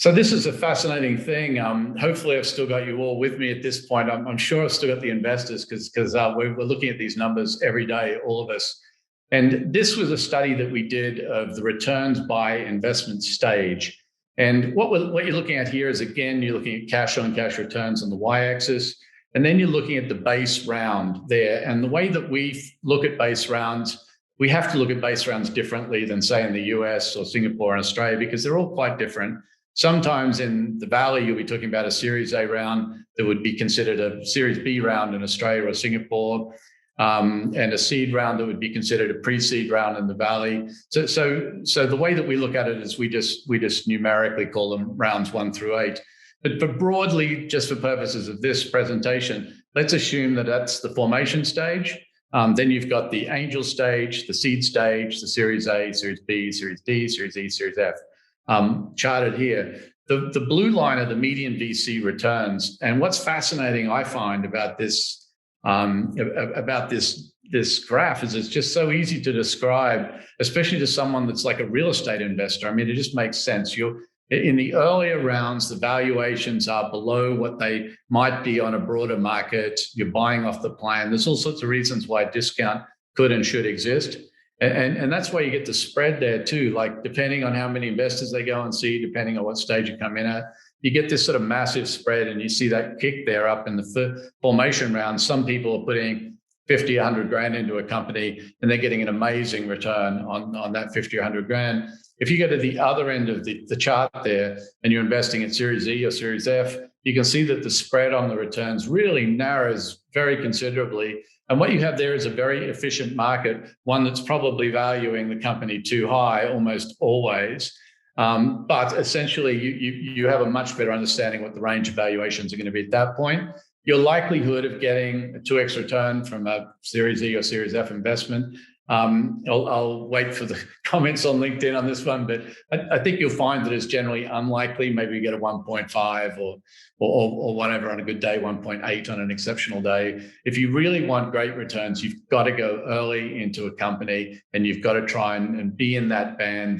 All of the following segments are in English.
So this is a fascinating thing. Hopefully, I've still got you all with me at this point. I'm sure I've still got the investors because we're looking at these numbers every day, all of us. And this was a study that we did of the returns by investment stage. And what you're looking at here is, again, you're looking at cash on cash returns on the y-axis, and then you're looking at the base round there. And the way that we look at base rounds, we have to look at base rounds differently than, say, in the US or Singapore and Australia, because they're all quite different. Sometimes in the Valley, you'll be talking about a Series A round that would be considered a Series B round in Australia or Singapore, and a seed round that would be considered a pre-seed round in the Valley. So the way that we look at it is we just numerically call them rounds 1 through 8. But broadly, just for purposes of this presentation, let's assume that that's the formation stage. Then you've got the angel stage, the seed stage, the Series A, Series B, Series D, Series E, Series F. Charted here. The blue line are the median VC returns. And what's fascinating, I find, about this graph is it's just so easy to describe, especially to someone that's like a real estate investor. I mean, it just makes sense. In the earlier rounds, the valuations are below what they might be on a broader market. You're buying off the plan. There's all sorts of reasons why discount could and should exist. And that's why you get the spread there too. Like, depending on how many investors they go and see, depending on what stage you come in at, you get this sort of massive spread, and you see that kick there up in the formation round. Some people are putting 50, 100 grand into a company, and they're getting an amazing return on that 50 or 100 grand. If you go to the other end of the chart there and you're investing in Series E or Series F, you can see that the spread on the returns really narrows very considerably. And what you have there is a very efficient market, one that's probably valuing the company too high almost always. But essentially, you have a much better understanding what the range of valuations are going to be at that point. Your likelihood of getting a 2x return from a Series E or Series F investment, I'll wait for the comments on LinkedIn on this one, but I think you'll find that it's generally unlikely. Maybe you get a 1.5 or whatever on a good day, 1.8 on an exceptional day. If you really want great returns, you've got to go early into a company, and you've got to try and be in that band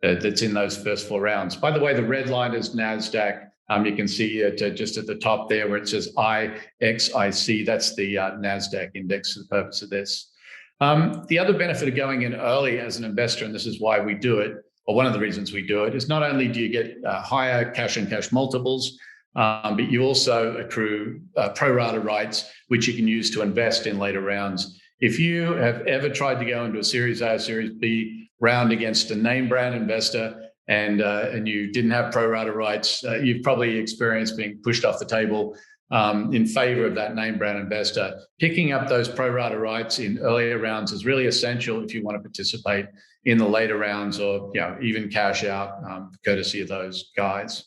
that's in those first 4 rounds. By the way, the red line is NASDAQ. You can see it just at the top there where it says IXIC. That's the NASDAQ index for the purpose of this. The other benefit of going in early as an investor, and this is why we do it, or one of the reasons we do it, is not only do you get higher cash and cash multiples, but you also accrue pro rata rights, which you can use to invest in later rounds. If you have ever tried to go into a Series A or Series B round against a name brand investor and you didn't have pro rata rights, you've probably experienced being pushed off the table in favor of that name brand investor. Picking up those pro rata rights in earlier rounds is really essential if you want to participate in the later rounds, or even cash out courtesy of those guys.